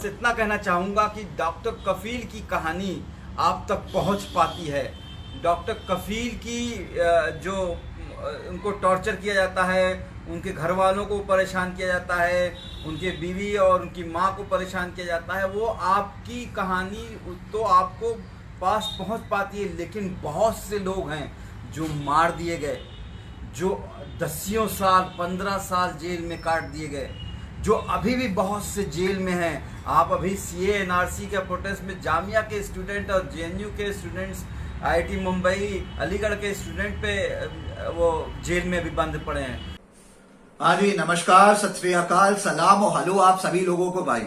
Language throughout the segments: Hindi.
इतना कहना चाहूँगा कि डॉक्टर कफील की कहानी आप तक पहुँच पाती है। डॉक्टर कफील की जो उनको टॉर्चर किया जाता है, उनके घर वालों को परेशान किया जाता है, उनके बीवी और उनकी माँ को परेशान किया जाता है, वो आपकी कहानी तो आपको पास पहुँच पाती है। लेकिन बहुत से लोग हैं जो मार दिए गए, जो 10 साल 15 साल जेल में काट दिए गए, जो अभी भी बहुत से जेल में हैं। आप अभी सीए एनआरसी के प्रोटेस्ट में जामिया के स्टूडेंट और जेएनयू के स्टूडेंट्स, आईआईटी मुंबई, अलीगढ़ के स्टूडेंट पे वो जेल में भी बंद पड़े हैं। हाँ जी, नमस्कार, सत श्री अकाल, सलाम और हेलो आप सभी लोगों को भाई।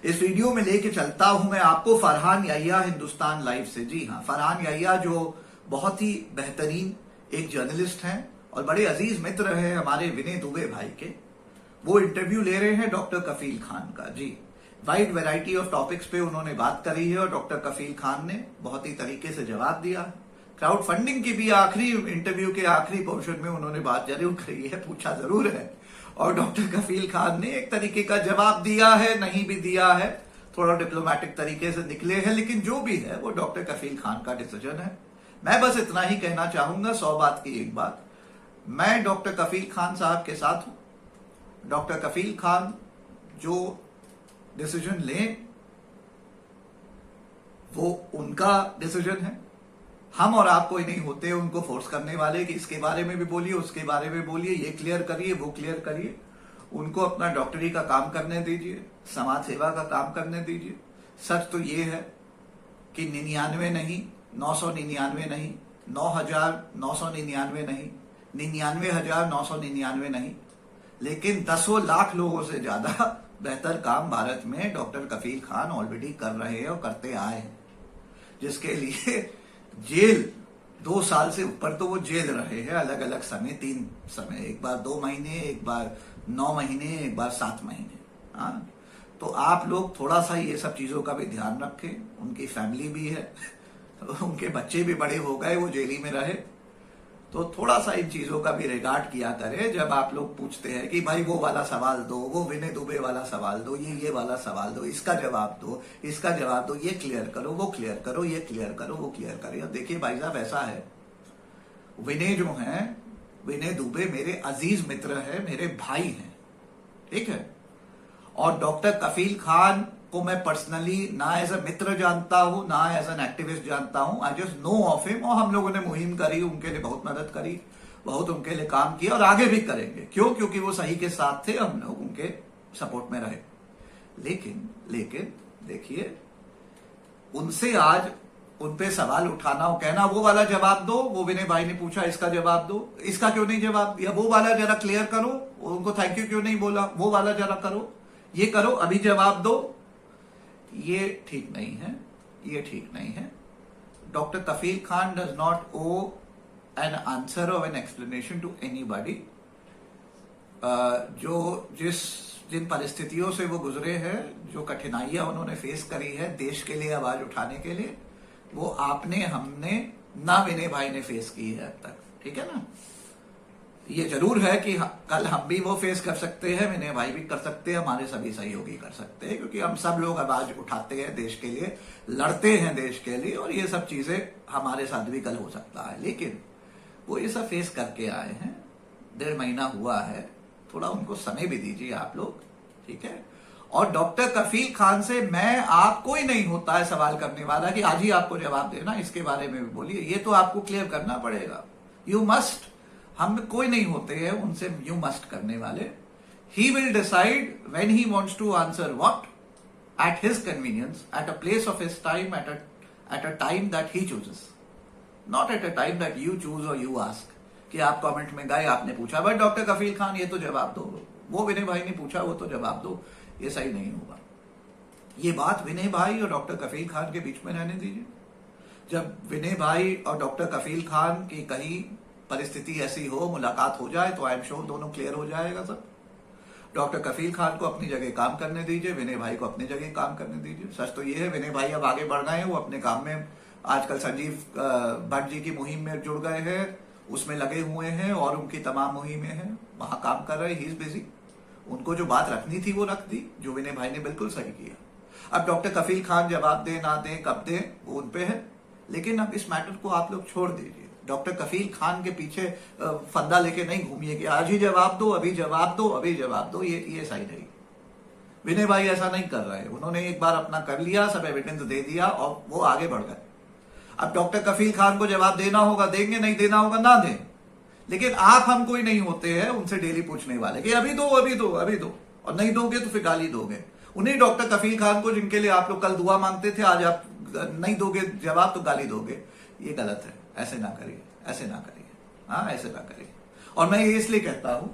इस वीडियो में लेके चलता हूं मैं आपको फरहान याहिया हिंदुस्तान लाइव से। जी हाँ, फरहान याहिया जो बहुत ही बेहतरीन एक जर्नलिस्ट हैं और बड़े अजीज मित्र हैं हमारे विनय दुबे भाई के। वो इंटरव्यू ले रहे हैं डॉक्टर कफील खान का। जी, वाइड वैरायटी ऑफ टॉपिक्स पे उन्होंने बात करी है और डॉक्टर कफील खान ने बहुत ही तरीके से जवाब दिया। क्राउड फंडिंग की भी आखिरी इंटरव्यू के आखिरी पोर्शन में उन्होंने बात जरूर करी है, पूछा जरूर है, और डॉक्टर कफील खान ने एक तरीके का जवाब दिया है, नहीं भी दिया है, थोड़ा डिप्लोमेटिक तरीके से निकले हैं, लेकिन जो भी है वो डॉक्टर कफील खान का डिसीजन है। मैं बस इतना ही कहना चाहूंगा, 100 बात की एक बात, मैं डॉक्टर कफील खान साहब के साथ हूं। डॉक्टर कफील खान जो डिसीजन लें वो उनका डिसीजन है। हम और आप कोई नहीं होते उनको फोर्स करने वाले कि इसके बारे में भी बोलिए, उसके बारे में बोलिए, ये क्लियर करिए, वो क्लियर करिए। उनको अपना डॉक्टरी का काम करने दीजिए, समाज सेवा का काम करने दीजिए। सच तो ये है कि 99 नहीं, 999 नहीं, 9,999 नहीं, 99,999 नहीं, लेकिन 10 लाख लोगों से ज्यादा बेहतर काम भारत में डॉक्टर कफील खान ऑलरेडी कर रहे हैं और करते आए हैं, जिसके लिए जेल 2 साल से ऊपर तो वो जेल रहे हैं, अलग अलग समय, 3 समय, एक बार 2 महीने, एक बार 9 महीने, एक बार 7 महीने। हाँ, तो आप लोग थोड़ा सा ये सब चीजों का भी ध्यान रखें। उनकी फैमिली भी है, उनके बच्चे भी बड़े हो गए, वो जेली में रहे, तो थोड़ा सा इन चीजों का भी रिगार्ड किया करें। जब आप लोग पूछते हैं कि भाई वो वाला सवाल दो, वो विनय दुबे वाला सवाल दो, ये वाला सवाल दो, इसका जवाब दो, इसका जवाब दो, ये क्लियर करो, वो क्लियर करो, ये क्लियर करो, वो क्लियर करो। अब देखिए भाई साहब, ऐसा है, विनय जो है, विनय दुबे मेरे अजीज मित्र है, मेरे भाई हैं, ठीक है। और डॉक्टर कफील खान को मैं पर्सनली ना एज अ मित्र जानता हूं, ना एज एन एक्टिविस्ट जानता हूं। I just know of him. और हम लोगों ने मुहिम करी, उनके लिए बहुत मदद करी, बहुत उनके लिए काम किया और आगे भी करेंगे। क्यों? क्योंकि वो सही के साथ थे, हम लोग उनके सपोर्ट में रहे। लेकिन देखिए, उनसे आज उन पे सवाल उठाना और कहना वो वाला जवाब दो, वो विनय भाई ने पूछा इसका जवाब दो, इसका क्यों नहीं जवाब दिया, वो वाला जरा क्लियर करो, उनको थैंक यू क्यों नहीं बोला, वो वाला जरा करो, ये करो, अभी जवाब दो, ये ठीक नहीं है, ये ठीक नहीं है। Doctor Kafeel Khan does not owe an answer or an explanation to anybody. जिन परिस्थितियों से वो गुजरे हैं, जो कठिनाइयां उन्होंने फेस करी है देश के लिए आवाज उठाने के लिए, वो आपने, हमने, ना विनय भाई ने फेस की है अब तक, ठीक है ना। ये जरूर है कि कल हम भी वो फेस कर सकते हैं, विनय भाई भी कर सकते हैं, हमारे सभी सहयोगी कर सकते हैं, क्योंकि हम सब लोग आवाज उठाते हैं देश के लिए, लड़ते हैं देश के लिए, और ये सब चीजें हमारे साथ भी कल हो सकता है। लेकिन वो ये सब फेस करके आए हैं, 1.5 महीना हुआ है, थोड़ा उनको समय भी दीजिए आप लोग, ठीक है। और डॉक्टर कफील खान से मैं, आप, कोई नहीं होता है सवाल करने वाला कि आज ही आपको जवाब देना, इसके बारे में भी बोलिए, ये तो आपको क्लियर करना पड़ेगा। यू मस्ट, हम कोई नहीं होते हैं उनसे यू मस्ट करने वाले। He will decide when he wants to answer what, at his convenience, at a place of his time, at a time that he chooses, not at a time that you choose or you ask, कि आप कमेंट में गए, आपने पूछा भाई डॉक्टर कफील खान ये तो जवाब दो, वो विनय भाई ने पूछा वो तो जवाब दो, ये सही नहीं होगा। ये बात विनय भाई और डॉक्टर कफील खान के बीच में रहने दीजिए। जब विनय भाई और डॉक्टर कफील खान की कहीं परिस्थिति ऐसी हो, मुलाकात हो जाए, तो आई एम श्योर दोनों क्लियर हो जाएगा सब। डॉक्टर कफील खान को अपनी जगह काम करने दीजिए, विनय भाई को अपनी जगह काम करने दीजिए। सच तो ये है, विनय भाई अब आगे बढ़ गए हैं, वो अपने काम में आजकल संजीव भट्ट जी की मुहिम में जुड़ गए हैं, उसमें लगे हुए हैं, और उनकी तमाम मुहिमें हैं, वहां काम कर रहे हैं, ही इज बिजी। उनको जो बात रखनी थी वो रख दी, जो विनय भाई ने बिल्कुल सही किया। अब डॉक्टर कफील खान जवाब दें ना दें कब दें वो उन पे है, लेकिन अब इस मैटर को आप लोग छोड़ दीजिए। डॉक्टर कफील खान के पीछे फंदा लेके नहीं घूमिए कि आज ही जवाब दो, अभी जवाब दो, अभी जवाब दो। ये सही नहीं। विनय भाई ऐसा नहीं कर रहे, उन्होंने एक बार अपना कर लिया, सब एविडेंस दे दिया और वो आगे बढ़ गए। अब डॉक्टर कफील खान को जवाब देना होगा देंगे, नहीं देना होगा ना दें, लेकिन आप हम कोई नहीं होते हैं उनसे डेली पूछने वाले कि अभी दो अभी दो अभी दो, और नहीं दोगे तो फिर गाली दोगे। उन्हीं डॉक्टर कफील खान को जिनके लिए आप लोग कल दुआ मांगते थे, आज आप नहीं दोगे जवाब तो गाली दोगे। ये गलत है, ऐसे ना करिए, ऐसे ना करिए, हाँ ऐसे ना करिए। और मैं ये इसलिए कहता हूं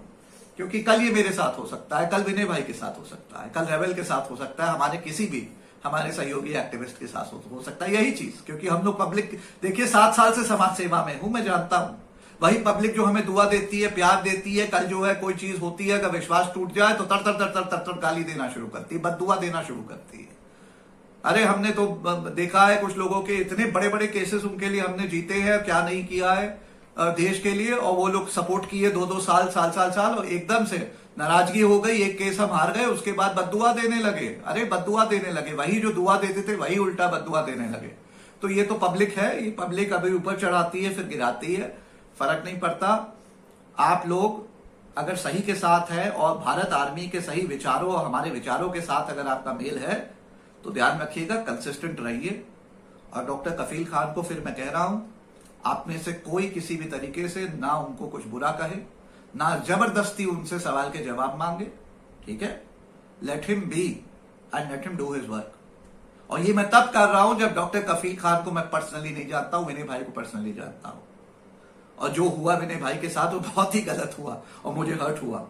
क्योंकि कल ये मेरे साथ हो सकता है, कल विनय भाई के साथ हो सकता है, कल रेबल के साथ हो सकता है, हमारे किसी भी हमारे सहयोगी एक्टिविस्ट के साथ हो सकता है। यही चीज, क्योंकि हम लोग पब्लिक, देखिए 7 साल से समाज सेवा में हूं, मैं जानता हूं वही पब्लिक जो हमें दुआ देती है, प्यार देती है, कल जो है कोई चीज होती है, अगर विश्वास टूट जाए तो तर तर तर तर तर तर गाली देना शुरू करती है, बददुआ देना शुरू करती है। अरे हमने तो देखा है कुछ लोगों के इतने बड़े बड़े केसेस उनके लिए हमने जीते हैं, क्या नहीं किया है देश के लिए, और वो लोग सपोर्ट किए 2-2 साल और एकदम से नाराजगी हो गई, एक केस हम हार गए, उसके बाद बददुआ देने लगे। अरे बददुआ देने लगे, वही जो दुआ देते थे वही उल्टा बददुआ देने लगे। तो ये तो पब्लिक है, ये पब्लिक अभी ऊपर चढ़ाती है फिर गिराती है, फर्क नहीं पड़ता। आप लोग अगर सही के साथ है और भारत आर्मी के सही विचारों और हमारे विचारों के साथ अगर आपका मेल है तो ध्यान रखिएगा, कंसिस्टेंट रहिए। और डॉक्टर कफील खान को फिर मैं कह रहा हूं, आप में से कोई किसी भी तरीके से ना उनको कुछ बुरा कहे, ना जबरदस्ती उनसे सवाल के जवाब मांगे, ठीक है। Let him B and let him do his work. और ये मैं तब कर रहा हूं जब डॉक्टर कफील खान को मैं पर्सनली नहीं जानता हूं, विनय भाई को पर्सनली जानता हूं। और जो हुआ विनय भाई के साथ वो बहुत ही गलत हुआ और मुझे हर्ट हुआ,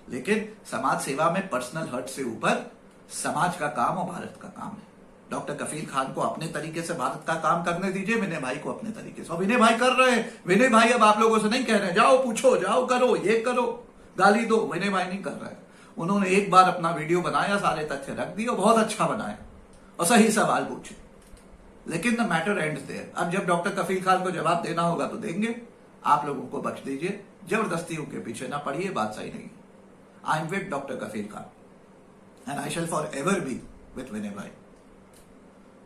लेकिन समाज सेवा में पर्सनल हर्ट से ऊपर समाज का काम और भारत का काम है। डॉक्टर कफील खान को अपने तरीके से भारत का काम करने दीजिए, विनय भाई को अपने तरीके से। और विनय भाई कर रहे हैं, विनय भाई अब आप लोगों से नहीं कह रहे हैं जाओ पूछो, जाओ करो, ये करो, गाली दो, विनय भाई नहीं कर रहे हैं। उन्होंने एक बार अपना वीडियो बनाया, सारे तथ्य रख दिए और बहुत अच्छा बनाया और सही सवाल पूछे, लेकिन द मैटर एंड्स देयर। अब जब डॉक्टर कफील खान को जवाब देना होगा तो देंगे, आप लोगों को बख्श दीजिए, जबरदस्ती उनके पीछे ना पड़िए, बात सही नहीं। I am with doctor Kafeel Khan and I shall forever be with Vinay भाई।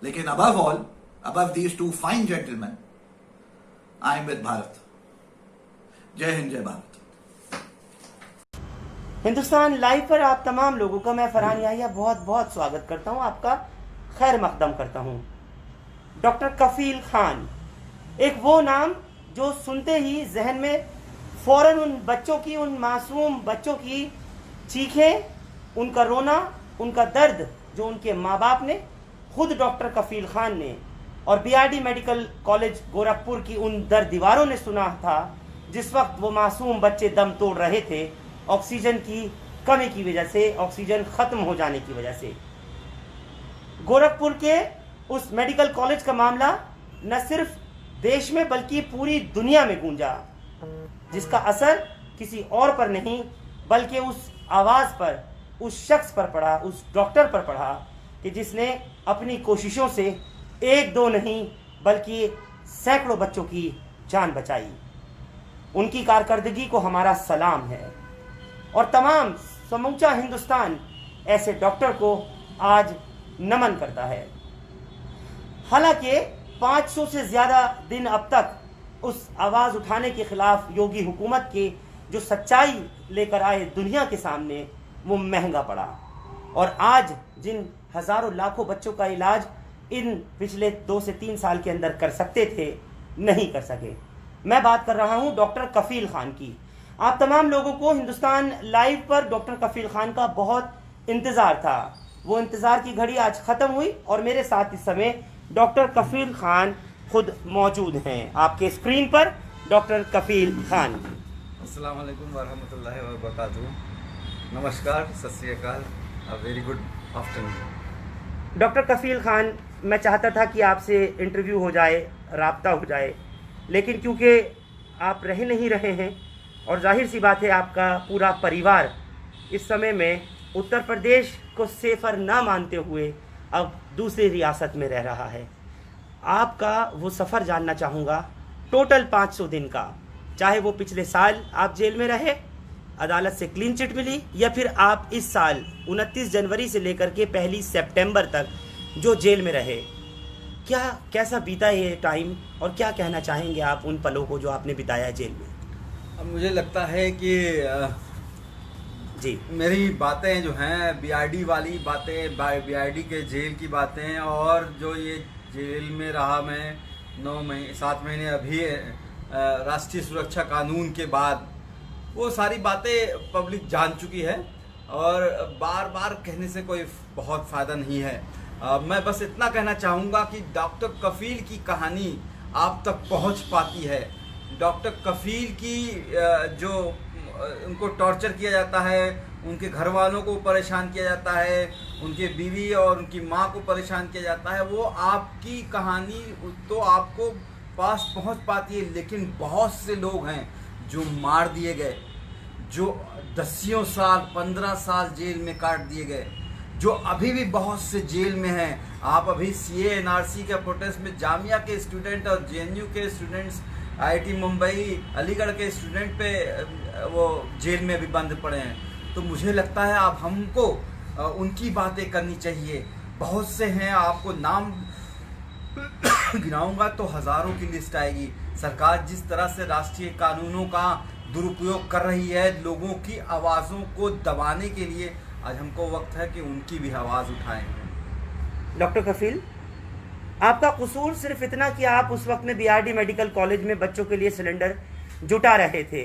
लेकिन above all, above these two fine gentlemen, I am with Bharat. जय हिंद, जय भारत। हिंदुस्तान लाइव पर आप तमाम लोगों का मैं फरहान याहिया बहुत बहुत स्वागत करता हूं, आपका खैर मकदम करता हूं। डॉक्टर कफील खान, एक वो नाम जो सुनते ही जहन में फौरन उन बच्चों की, उन मासूम बच्चों की चीखें, उनका रोना, उनका दर्द जो उनके माँ बाप ने, खुद डॉक्टर कफील खान ने और बीआरडी मेडिकल कॉलेज गोरखपुर की उन दर दीवारों ने सुना था जिस वक्त वो मासूम बच्चे दम तोड़ रहे थे ऑक्सीजन की कमी की वजह से, ऑक्सीजन खत्म हो जाने की वजह से। गोरखपुर के उस मेडिकल कॉलेज का मामला न सिर्फ देश में बल्कि पूरी दुनिया में गूंजा, जिसका असर किसी और पर नहीं बल्कि उस आवाज पर, उस शख्स पर पड़ा, उस डॉक्टर पर पड़ा कि जिसने अपनी कोशिशों से 1-2 नहीं बल्कि सैकड़ों बच्चों की जान बचाई। उनकी कारकर्दगी को हमारा सलाम है और तमाम समूचा हिंदुस्तान ऐसे डॉक्टर को आज नमन करता है। हालांकि 500 से ज्यादा दिन अब तक उस आवाज उठाने के खिलाफ योगी हुकूमत के जो सच्चाई लेकर आए दुनिया के सामने, वो महंगा पड़ा। और आज जिन हजारों लाखों बच्चों का इलाज इन पिछले 2 से 3 साल के अंदर कर सकते थे, नहीं कर सके। मैं बात कर रहा हूं डॉक्टर कफील खान की। आप तमाम लोगों को हिंदुस्तान लाइव पर डॉक्टर कफील खान का बहुत इंतजार था। वो इंतजार की घड़ी आज खत्म हुई और मेरे साथ इस समय डॉक्टर कफील खान खुद मौजूद हैं। आपके स्क्रीन पर डॉक्टर कफील खान। अस्सलाम वालेकुम वरहमतुल्लाहि वबरकातुहू। नमस्कार, सत श्री अकाल, a very good afternoon. Doctor Kafeel Khan, मैं चाहता था कि आपसे इंटरव्यू हो जाए, राब्ता हो जाए, लेकिन क्योंकि आप रह नहीं रहे हैं और जाहिर सी बात है आपका पूरा परिवार इस समय में उत्तर प्रदेश को सेफर ना मानते हुए अब दूसरी रियासत में रह रहा है, आपका वो सफ़र जानना चाहूँगा टोटल 500 दिन का, चाहे वो पिछले साल आप जेल में रहे अदालत से क्लीन चिट मिली, या फिर आप इस साल 29 जनवरी से लेकर के 1 सितंबर तक जो जेल में रहे, क्या कैसा बीता ये टाइम और क्या कहना चाहेंगे आप उन पलों को जो आपने बिताया जेल में? अब मुझे लगता है कि जी, मेरी बातें जो हैं बीआरडी वाली बातें, बीआरडी के जेल की बातें, और जो ये जेल में रहा मैं 7 महीने अभी राष्ट्रीय सुरक्षा कानून के बाद, वो सारी बातें पब्लिक जान चुकी है और बार बार कहने से कोई बहुत फ़ायदा नहीं है। मैं बस इतना कहना चाहूँगा कि डॉक्टर कफील की कहानी आप तक पहुँच पाती है। डॉक्टर कफील की जो उनको टॉर्चर किया जाता है, उनके घर वालों को परेशान किया जाता है, उनके बीवी और उनकी माँ को परेशान किया जाता है, वो आपकी कहानी तो आपको पास पहुंच पाती है। लेकिन बहुत से लोग हैं जो मार दिए गए, जो 10 साल 15 साल जेल में काट दिए गए, जो अभी भी बहुत से जेल में हैं। आप अभी CA NRC के प्रोटेस्ट में जामिया के स्टूडेंट और JNU के स्टूडेंट्स, IIT मुंबई, अलीगढ़ के स्टूडेंट पे वो जेल में भी बंद पड़े हैं। तो मुझे लगता है अब हमको उनकी बातें करनी चाहिए। बहुत से हैं, आपको नाम गिनाऊंगा तो हज़ारों की लिस्ट आएगी। सरकार जिस तरह से राष्ट्रीय कानूनों का दुरुपयोग कर रही है लोगों की आवाज़ों को दबाने के लिए, आज हमको वक्त है कि उनकी भी आवाज़ उठाएं। डॉक्टर कफील, आपका कसूर सिर्फ इतना कि आप उस वक्त में BRD मेडिकल कॉलेज में बच्चों के लिए सिलेंडर जुटा रहे थे।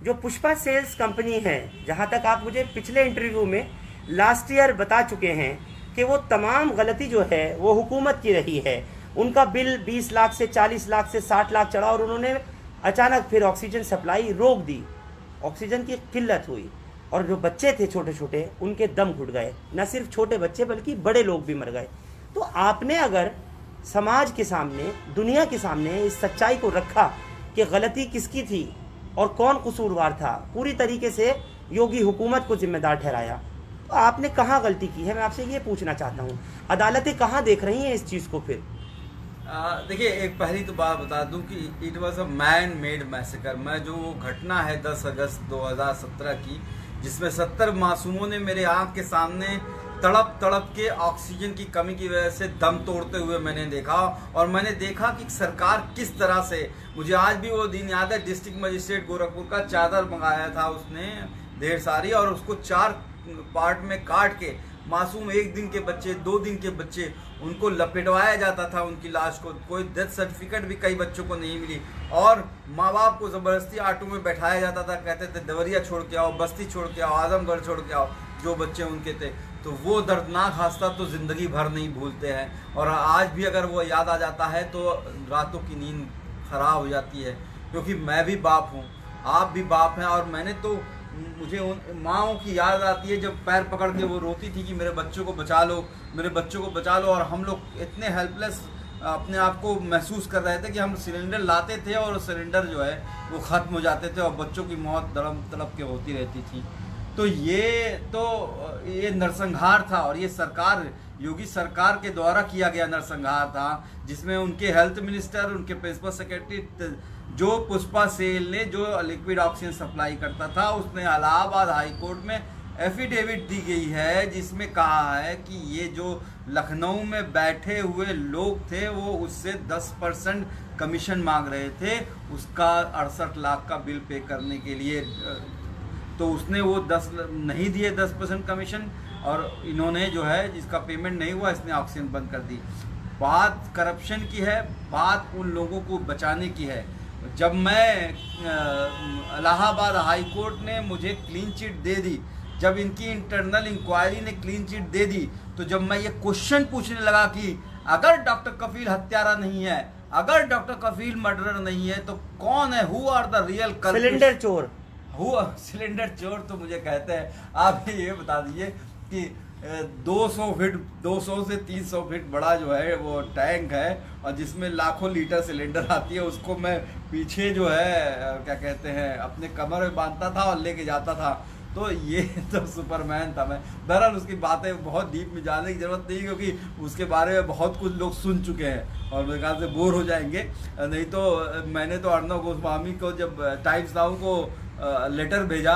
जो पुष्पा सेल्स कंपनी है, जहां तक आप मुझे पिछले इंटरव्यू में लास्ट ईयर बता चुके हैं कि वो तमाम गलती जो है वो हुकूमत की रही है। उनका बिल 20 लाख से 40 लाख से 60 लाख चढ़ा और उन्होंने अचानक फिर ऑक्सीजन सप्लाई रोक दी, ऑक्सीजन की किल्लत हुई और जो बच्चे थे छोटे छोटे उनके दम घुट गए। न सिर्फ छोटे बच्चे बल्कि बड़े लोग भी मर गए। तो आपने अगर समाज के सामने, दुनिया के सामने इस सच्चाई को रखा कि गलती किसकी थी और कौन कसूरवार था, पूरी तरीके से योगी हुकूमत को जिम्मेदार ठहराया, तो आपने कहाँ गलती की है? मैं आपसे ये पूछना चाहता हूँ, अदालतें कहाँ देख रही हैं इस चीज़ को? फिर देखिए, एक पहली तो बात बता दूं कि it was a man made massacre. मैं जो घटना है 10 अगस्त 2017 की, जिसमें 70 मासूमों ने मेरे आँख के सामने तड़प तड़प के ऑक्सीजन की कमी की वजह से दम तोड़ते हुए मैंने देखा, और मैंने देखा कि सरकार किस तरह से, मुझे आज भी वो दिन याद है, डिस्ट्रिक्ट मजिस्ट्रेट गोरखपुर का चादर मंगाया था उसने ढेर सारी, और उसको 4 पार्ट में काट के मासूम 1 दिन के बच्चे, 2 दिन के बच्चे, उनको लपेटवाया जाता था उनकी लाश को। कोई डेथ सर्टिफिकेट भी कई बच्चों को नहीं मिली, और माँ बाप को ज़बरदस्ती ऑटो में बैठाया जाता था, कहते थे देवरिया छोड़ के आओ, बस्ती छोड़ के आओ, आजमगढ़ छोड़ के आओ, जो बच्चे उनके थे। तो वो दर्दनाक हादसा तो ज़िंदगी भर नहीं भूलते हैं, और आज भी अगर वो याद आ जाता है तो रातों की नींद खराब हो जाती है। क्योंकि मैं भी बाप हूँ, आप भी बाप हैं, और मैंने तो, मुझे उन माँओं की याद आती है जब पैर पकड़ के वो रोती थी कि मेरे बच्चों को बचा लो, मेरे बच्चों को बचा लो। और हम लोग इतने हेल्पलेस अपने आप को महसूस कर रहे थे कि हम सिलेंडर लाते थे और सिलेंडर जो है वो ख़त्म हो जाते थे और बच्चों की मौत तड़प के होती रहती थी। तो ये नरसंहार था, और ये सरकार, योगी सरकार के द्वारा किया गया नरसंहार था, जिसमें उनके हेल्थ मिनिस्टर, उनके प्रिंसिपल सेक्रेटरी, जो पुष्पा सेल ने जो लिक्विड ऑक्सीजन सप्लाई करता था, उसने इलाहाबाद हाई कोर्ट में एफिडेविट दी गई है जिसमें कहा है कि ये जो लखनऊ में बैठे हुए लोग थे वो उससे 10% कमीशन मांग रहे थे, उसका 68 लाख का बिल पे करने के लिए। तो उसने वो 10 नहीं दिए 10% कमीशन, और इन्होंने जो है जिसका पेमेंट नहीं हुआ, इसने ऑक्सीजन बंद कर दी। बात करप्शन की है, बात उन लोगों को बचाने की है। जब मैं इलाहाबाद हाई कोर्ट ने मुझे क्लीन चिट दे दी, जब इनकी इंटरनल इंक्वायरी ने क्लीन चिट दे दी, तो जब मैं ये क्वेश्चन पूछने लगा कि अगर डॉक्टर कफील हत्यारा नहीं है, अगर डॉक्टर कफील मर्डरर नहीं है, तो कौन है, who are the real culprits? Cylinder चोर, सिलेंडर चोर तो मुझे कहते हैं। आप ये बता दीजिए कि 200 से 300 फीट बड़ा जो है वो टैंक है, और जिसमें लाखों लीटर सिलेंडर आती है, उसको मैं पीछे जो है क्या कहते हैं अपने कमर में बांधता था और लेके जाता था। तो ये तो सुपरमैन था मैं। बहरहाल उसकी बातें बहुत डीप में जाने की ज़रूरत नहीं, क्योंकि उसके बारे में बहुत कुछ लोग सुन चुके हैं और मेरे ख्याल से बोर हो जाएंगे। नहीं तो मैंने तो अर्णव गोस्वामी को, जब टाइम्स नाउ को लेटर भेजा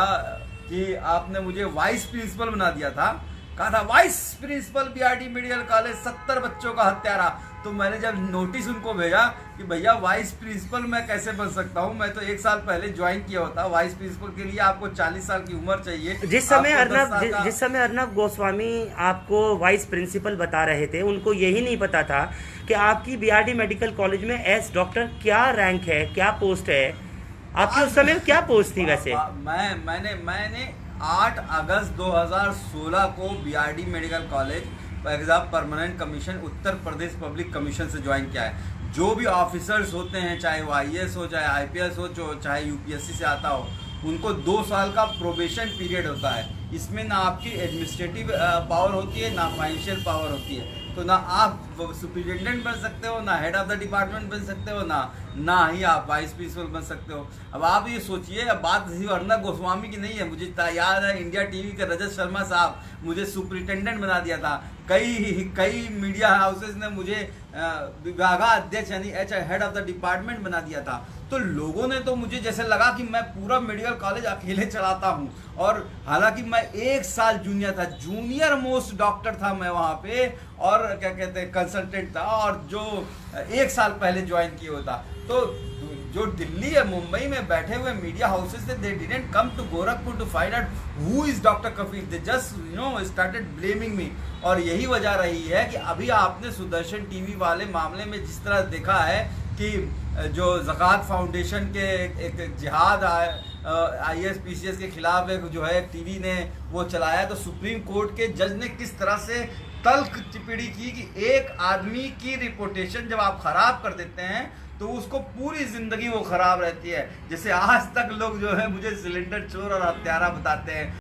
कि आपने मुझे वाइस प्रिंसिपल बना दिया था, कहा था vice principal BRD medical college 70 बच्चों का हत्यारा। तो मैंने जब नोटिस उनको भेजा कि भैया वाइस प्रिंसिपल मैं कैसे बन सकता हूं, मैं तो 1 साल पहले ज्वाइन किया होता। वाइस प्रिंसिपल के लिए आपको 40 साल की उम्र चाहिए। जिस समय अर्नब गोस्वामी आपको वाइस प्रिंसिपल बता रहे थे, उनको यही नहीं पता था कि आपकी बीआरडी मेडिकल कॉलेज में एस डॉक्टर क्या रैंक है, क्या पोस्ट है। आपकी उस समय क्या पोस्ट थी वैसे? मैंने 8 अगस्त 2016 को BRD medical college exam permanent commission Uttar Pradesh public commission से ज्वाइन किया है। जो भी ऑफिसर्स होते हैं, चाहे वो आईएएस हो, चाहे आईपीएस हो, चाहे यूपीएससी से आता हो, उनको 2 साल का प्रोबेशन पीरियड होता है। इसमें ना आपकी एडमिनिस्ट्रेटिव पावर होती है, ना फाइनेंशियल पावर होती है। तो ना आप सुपरिटेंडेंट बन सकते हो, ना हेड ऑफ द डिपार्टमेंट बन सकते हो, ना ही आप वाइस प्रिंसिपल बन सकते हो। अब आप ये सोचिए, अब बात सिर्फ अर्नब गोस्वामी की नहीं है। मुझे याद है इंडिया टीवी के रजत शर्मा साहब मुझे सुपरिटेंडेंट बना दिया था। कई मीडिया हाउसेज ने मुझे विभागाध्यक्ष यानी हेड ऑफ द डिपार्टमेंट बना दिया था। तो लोगों ने तो मुझे जैसे लगा कि मैं पूरा मेडिकल कॉलेज अकेले चलाता हूँ, और हालांकि मैं 1 साल जूनियर था, जूनियर मोस्ट डॉक्टर था मैं वहाँ पे, और क्या कहते हैं कंसल्टेंट था, और जो 1 साल पहले ज्वाइन किया होता। तो जो दिल्ली या मुंबई में बैठे हुए मीडिया हाउसेस थे, they didn't come to Gorakhpur to find out who is doctor Kafeel, they just started blaming me. और यही वजह रही है कि अभी आपने सुदर्शन टीवी वाले मामले में जिस तरह देखा है कि जो ज़कात फाउंडेशन के एक जिहाद आईएएस पीसीएस के खिलाफ एक जो है टीवी ने वो चलाया, तो सुप्रीम कोर्ट के जज ने किस तरह से तल्ख टिप्पणी की कि एक आदमी की रिपोर्टेशन जब आप खराब कर देते हैं तो उसको पूरी जिंदगी वो खराब रहती है। जैसे आज तक लोग जो है मुझे सिलेंडर चोर और हत्यारा बताते हैं।